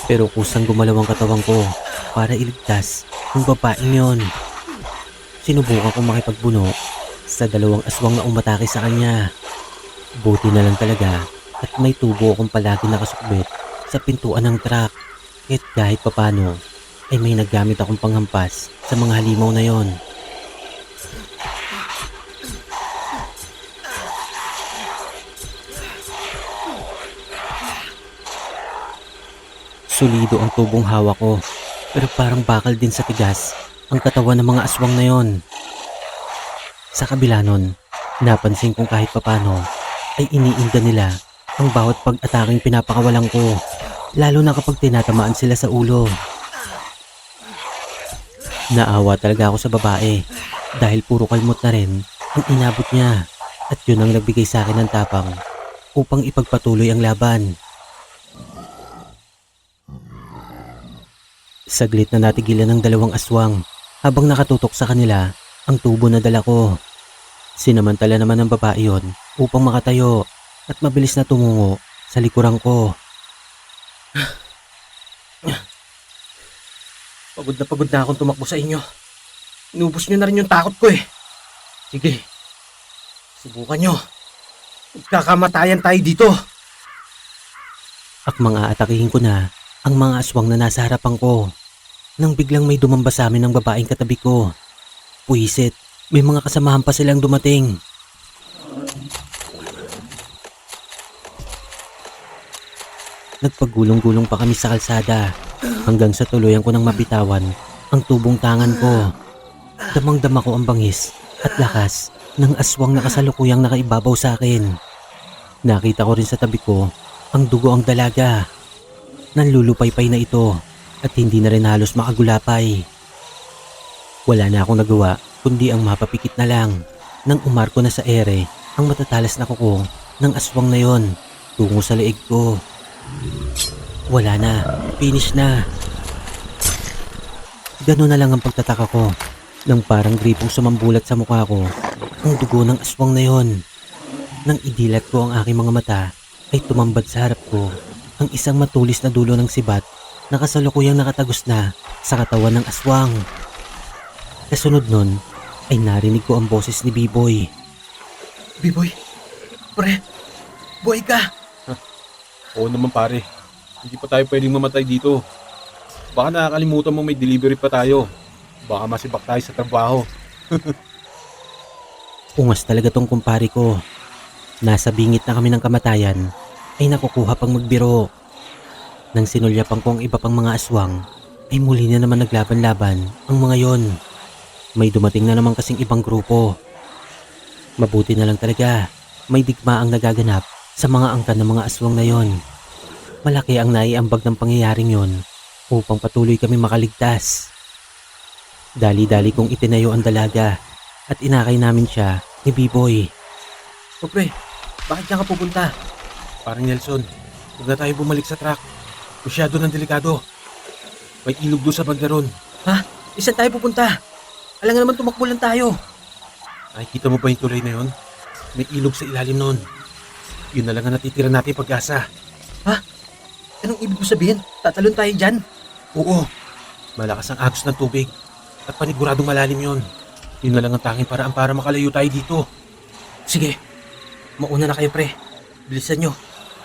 pero kusang gumalaw ang katawan ko para iligtas ang babaeng yon. Sinubukan kong makipagbuno sa dalawang aswang na umatake sa kanya. Buti na lang talaga at may tubo akong palagi nakasukbit sa pintuan ng truck. Kahit papano ay may naggamit akong panghampas sa mga halimaw na yon. Solido ang tubong hawak ko pero parang bakal din sa tigas ang katawan ng mga aswang na yon. Sa kabila nun, napansin kong kahit papano ay iniinda nila ang bawat pag-ataking pinapakawalan ko, lalo na kapag tinatamaan sila sa ulo. Naawa talaga ako sa babae dahil puro kalmot na rin ang inabot niya at yun ang nagbigay sa akin ng tapang upang ipagpatuloy ang laban. Saglit na natigilan ng dalawang aswang habang nakatutok sa kanila ang tubo na dala ko. Sinamantala naman ng babae yon upang makatayo at mabilis na tumungo sa likuran ko. Pagod na akong tumakbo sa inyo. Inubos nyo na rin yung takot ko eh. Sige, subukan nyo. Magkakamatayan tayo dito. At mga atakihin ko na ang mga aswang na nasa harapan ko. Nang biglang may dumamba sa amin ng babaeng katabi ko. Puwisit, may mga kasamahan pa silang dumating. Nagpagulong-gulong pa kami sa kalsada hanggang sa tuluyan ko nang mabitawan ang tubong tangan ko. Damang-dama ko ang bangis at lakas ng aswang na kasalukuyang nakaibabaw sa akin. Nakita ko rin sa tabi ko ang dugo ang dalaga. Nanlulupaypay na ito at hindi na rin halos makagulapay. Wala na akong nagawa kundi ang mapapikit na lang nang umarko na sa ere ang matatalas na kuko ng aswang na yon tungo sa leeg ko. Wala na, finish na. Gano'n na lang ang pagtataka ko nang parang gripong sumambulat sa mukha ko ang dugo ng aswang na yon. Nang idilat ko ang aking mga mata ay tumambad sa harap ko ang isang matulis na dulo ng sibat na kasalukuyang nakatagos na sa katawan ng aswang. Kasunod nun ay narinig ko ang boses ni B-Boy. B-Boy, pre, buhay ka. Oo naman pare, hindi pa tayo pwedeng mamatay dito. Baka nakakalimutan mo may delivery pa tayo. Baka masibak tayo sa trabaho. Ungas talaga tong kumpare ko. Nasa bingit na kami ng kamatayan ay nakukuha pang magbiro. Nang sinulyapan ko ang iba pang mga aswang ay muli na naman naglaban-laban ang mga yon. May dumating na naman kasing ibang grupo. Mabuti na lang talaga may digmaang nagaganap sa mga angkan ng mga aswang na yon. Malaki ang naiambag ng pangyayaring yon upang patuloy kami makaligtas. Dali-dali kong itinayo ang dalaga at inakay namin siya ni B-Boy. O pre, bakit ka pupunta? Parang Nelson, huwag na tayo bumalik sa truck. Masyado ng delikado. May ilog doon sa banda ron. Ha? Isan tayo pupunta? Alam nga naman tumakbo lang tayo. Nakikita mo ba yung tulay na yun? May ilog sa ilalim nun. Yun na lang ang natitira natin pag-asa. Ha? Anong ibig mo sabihin? Tatalon tayo dyan? Oo, malakas ang agos ng tubig at paniguradong malalim yun. Yun na lang ang tanging paraan para makalayo tayo dito. Sige, mauna na kayo pre. Bilisan nyo.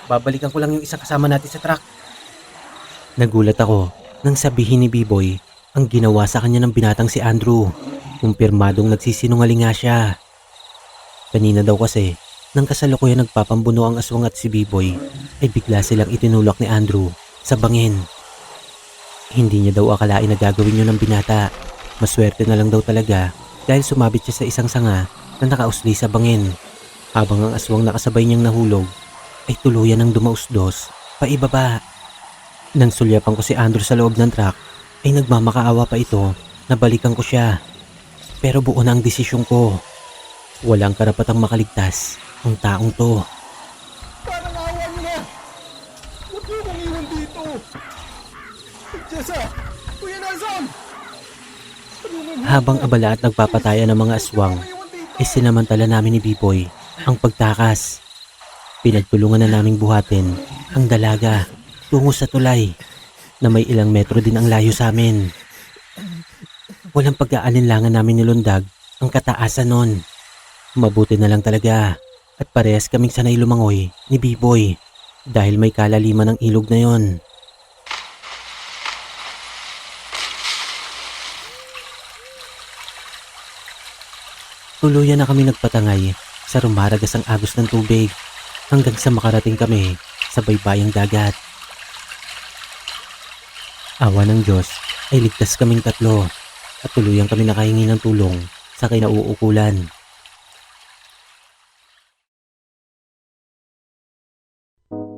Babalikan ko lang yung isang kasama natin sa truck. Nagulat ako nang sabihin ni B-Boy ang ginawa sa kanya ng binatang si Andrew. Kumpirmadong nagsisinungaling nga siya. Kanina daw kasi, nang kasalukuyan nagpapambuno ang aswang at si B-Boy, ay bigla silang itinulak ni Andrew sa bangin. Hindi niya daw akalain na gagawin yun ng binata. Maswerte na lang daw talaga dahil sumabit siya sa isang sanga na nakausli sa bangin. Habang ang aswang nakasabay niyang nahulog, ay tuluyan ng dumausdos paibaba. Nang sulyapan ko si Andrew sa loob ng truck, ay nagmamakaawa pa ito na balikan ko siya. Pero buo na ang desisyon ko. Walang karapatang makaligtas ang taong to. Parang awa niyo na! Huwag niyo kong iwan dito! Jessa! Kuya Nelson! Habang abala at nagpapataya ng mga aswang, ay sinamantala namin ni B-Boy ang pagtakas. Pinagtulungan na naming buhatin ang dalaga tungo sa tulay na may ilang metro din ang layo sa amin. Walang pag-aalinlangan namin nilundag ang kataasan nun. Mabuti na lang talaga at parehas kaming sanay lumangoy ni B-Boy dahil may kalaliman ng ilog na yon. Tuluyan na kami nagpatangay sa rumaragas ang agos ng tubig hanggang sa makarating kami sa baybayang dagat. Awa ng Diyos ay ligtas kaming tatlo at tuluyang kami nakahingi ng tulong sa kinauukulan.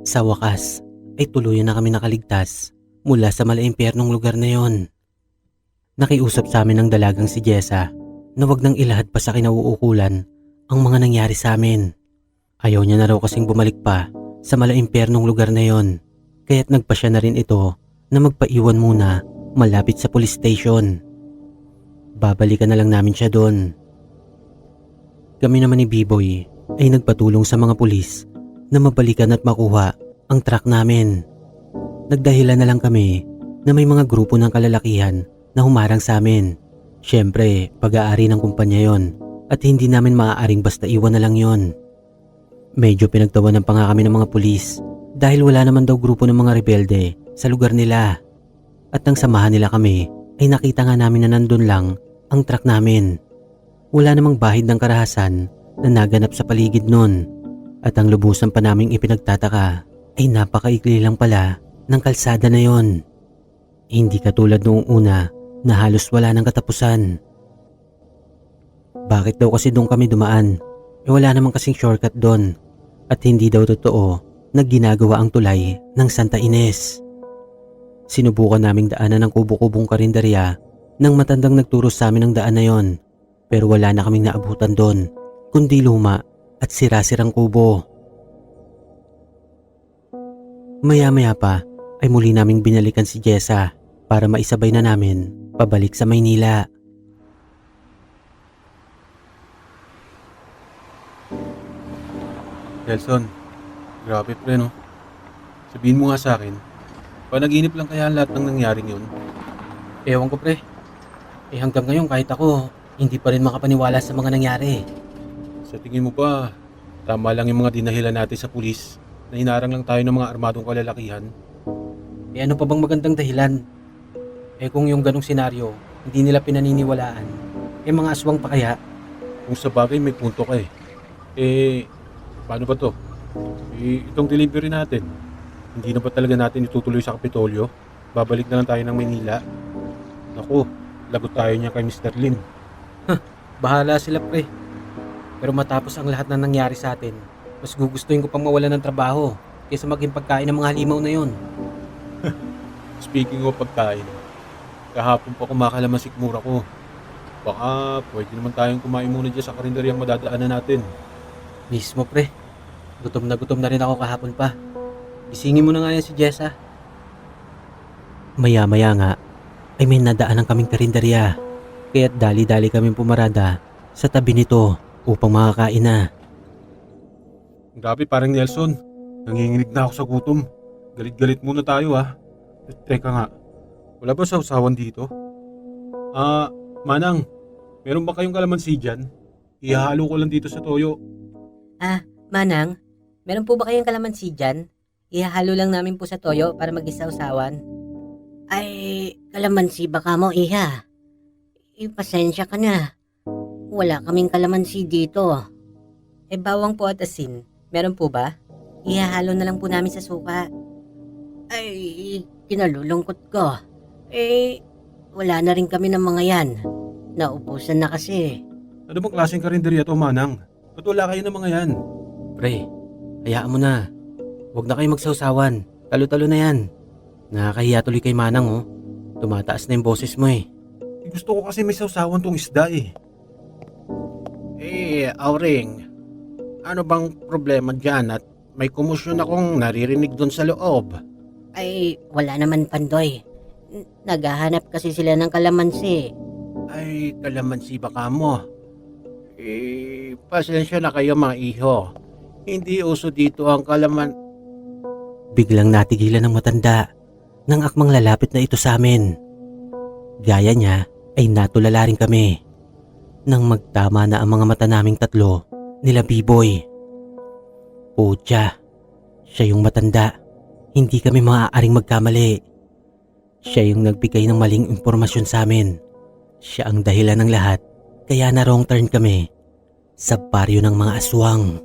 Sa wakas ay tuluyan na kami nakaligtas mula sa malaimpyernong lugar na yon. Nakiusap sa amin ng dalagang si Jessa na wag nang ilahad pa sa kinauukulan ang mga nangyari sa amin. Ayaw niya na raw kasing bumalik pa sa malaimpyernong lugar na yon, kaya't nagpasya na rin ito na magpaiwan muna malapit sa police station. babalikan na lang namin siya doon. Kami naman ni B-Boy ay nagpatulong sa mga pulis na mabalikan at makuha ang truck namin. Nagdahilan na lang kami na may mga grupo ng kalalakihan na humarang sa amin. Siyempre, pag-aari ng kumpanya yon at hindi namin maaaring basta iwan na lang yon. Medyo pinagtawanan pa nga kami ng mga pulis dahil wala naman daw grupo ng mga rebelde sa lugar nila. At nang samahan nila kami ay nakita nga namin na nandun lang ang truck namin. Wala namang bahid ng karahasan na naganap sa paligid nun. At ang lubusan pa naming ipinagtataka ay napakaikli lang pala ng kalsada na yon. Hindi katulad noong una na halos wala ng katapusan. Bakit daw kasi doon kami dumaan? Wala namang kasing shortcut doon. At hindi daw totoo na ginagawa ang tulay ng Santa Ines. Sinubukan naming daanan ng kubo-kubong karinderya nang matandang nagturo sa amin ng daan na yon. Pero wala na kaming naabutan doon, kundi luma at sira-sirang kubo. Maya-maya pa ay muli naming binalikan si Jessa para maisabay na namin pabalik sa Maynila. Nelson, grabe pre no. Sabihin mo nga sa akin, panaginip lang kaya lahat ng nangyaring yun? Ewan ko pre. Hanggang ngayon kahit ako, hindi pa rin makapaniwala sa mga nangyari. Sa tingin mo ba, tama lang yung mga dinahilan natin sa pulis na hinarang lang tayo ng mga armadong kalalakihan? Ano pa bang magandang dahilan? Kung yung ganong senaryo, hindi nila pinaniniwalaan, mga aswang pa kaya? Kung sa bagay may punto ka paano ba to? Itong delivery natin, hindi na ba talaga natin itutuloy sa Kapitolyo? Babalik na lang tayo ng Maynila? Naku, lagot tayo niya kay Mr. Lim. Bahala sila pre. Pero matapos ang lahat na nangyari sa atin, mas gugustuhin ko pang mawalan ng trabaho kaysa maging pagkain ng mga halimaw na yon. Speaking of pagkain, kahapon pa kumakalaman sikmura ko. Baka pwede naman tayong kumain muna dyan sa karinderyang madadaanan natin. Mismo pre. Gutom na rin ako kahapon pa. Isingin mo na nga yan si Jessa. Maya-maya nga ay may nadaanan kaming karinderya. Kaya't dali-dali kaming pumarada sa tabi nito upang makakain na. Grabe parang Nelson, nanginginig na ako sa gutom. Galit-galit muna tayo Teka nga, wala ba sausawan dito? Manang, meron ba kayong kalamansi dyan? Ihahalo ko lang dito sa toyo. Manang, meron po ba kayong kalamansi dyan? Ihahalo lang namin po sa toyo para mag-isawsawan. Ay, kalamansi baka mo, iha. Pasensya ka na. Wala kaming kalamansi dito. Bawang po at asin. Meron po ba? Ihahalo na lang po namin sa suka. Ay, kinalulungkot ko. Wala na rin kami ng mga yan. Naubusan na kasi. Ano bang klaseng karinderya to, Manang? Ba't wala kayo ng mga yan? Pre, hayaan mo na. Huwag na kayo magsawsawan. Talo-talo na yan. Nakakahiya tuloy kay Manang Tumataas na yung boses mo Gusto ko kasi may sausawan tong isda Auring, ano bang problema dyan at may kumusyon akong naririnig doon sa loob? Ay, wala naman Pandoy. Naghahanap kasi sila ng kalamansi. Ay, kalamansi baka mo. Pasensya na kayo mga iho. Hindi uso dito ang Biglang natigilan ng matanda nang akmang lalapit na ito sa amin. Gaya niya ay natulala rin kami. Nang magtama na ang mga mata naming tatlo nila B-Boy. Putya, siya yung matanda. Hindi kami maaaring magkamali. Siya yung nagbigay ng maling impormasyon sa amin. Siya ang dahilan ng lahat, kaya na wrong turn kami sa baryo ng mga aswang.